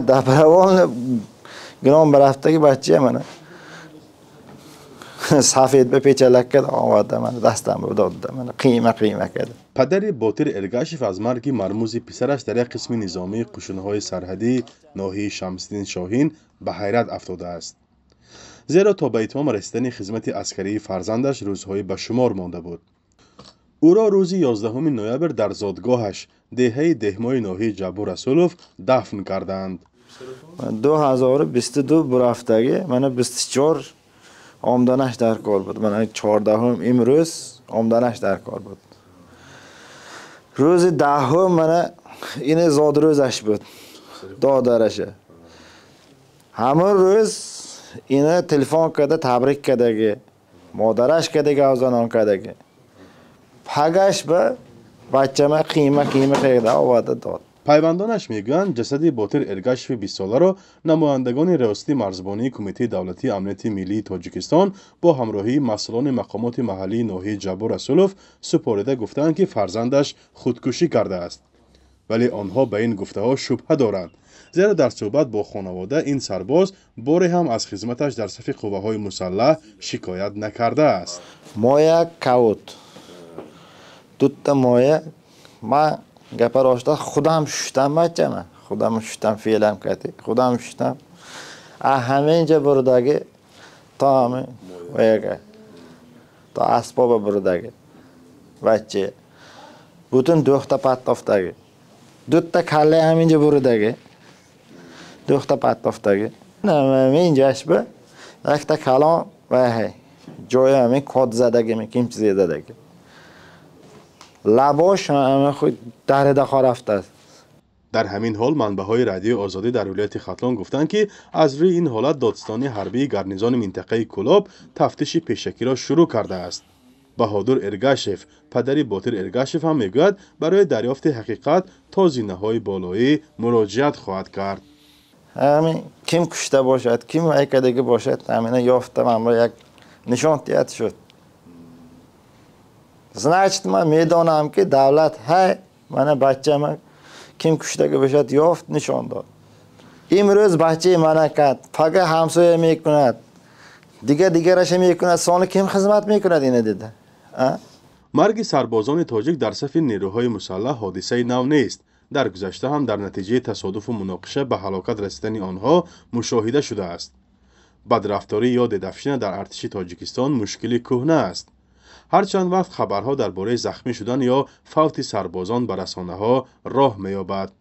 دپروان گرام برفتگی بچه منه سفید به پیچلک کرد آورده من دستم رو داده من قیمه کرد. پدر باطر ارگاشف از مرگ مرموز پسرش در یک قسم نظامی قشون‌های سرحدی ناحیه شمس‌الدین شاهین به حیرت افتاده است. زیرا تا به اتمام رسیدن خدمت عسکری فرزندش روزهای به شمار مانده بود. او را روز 11 نوامبر در زادگاهش دهه دهمای ناحیه جبو رسولوف دفن کردند. 2022 برفتگی من 24 آمدنش در کار بود. من 14 امروز آمدنش در کار بود. روز 10 من این زاد روزش بود. دادرشه. همون روز این تلفن کرده تبریک کرده مادرش کرده آزانان کرده پگش به بچه ما قیمه خیلی آورده داد. پیوندانش میگویند جسد باطر ارگاشف 20 ساله را نمایندگان ریاستی مرزبانی کمیته دولتی امنیت ملی تاجیکستان با همراهی مسئولان مقامات محلی ناحیه جبو رسولوف سپرده گفتند که فرزندش خودکشی کرده است. ولی آنها به این گفته ها شبهه دارند، زیرا در صحبت با خانواده این سرباز باری هم از خدمتش در صف قوه های مسلح شکایت نکرده است. مایه کاوت دوتا مایه ما گپر آشتا خودم شدم بچه من خودم شدم فیلم کردی خودم شدم همه اینجا بردگی تا همه ویگه تا اسباب بردگی بچه بودن دوختا پت افتگی دوتا کله همینجا بردگی دوختا پت افتگی نه اینجاش به یک تا کلان و جای همین کد زدگی میکنیم چیزی زدگی لباش همه خود در دخار رفته است. در همین حال منبع‌های رادیو آزادی در ولایت ختلان گفتند که از روی این حالت دادستانی حربی گارنیزون منطقه کلاب تفتیش پیشکی را شروع کرده است. بهادر ارگاشف پدر باطر ارگاشف هم میگوید برای دریافت حقیقت تا زینه‌های بالایی مراجعت خواهد کرد. همین کیم کشته باشد کیم ایکدگی باشد همین یافتم اما یک نشانت شد. значит من میدانم که دولت های من بچه من کیم کشتگی باشد یافت نشان داد. امروز بچه من کرد فقط همسایه میکند دیگرش میکند سال کیم خدمت میکند اینه دیده. مرگ سربازان تاجیک در صف نیروهای مسلح حادثه نو نیست. در گذشته هم در نتیجه تصادف و مناقشه به هلاکت رسیدن آنها مشاهده شده است. بدرفتاری یا ددافشین در ارتش تاجیکستان مشکلی کهنه است. هر چند وقت خبرها درباره زخمی شدن یا فوت سربازان به رسانه‌ها راه می‌یابد.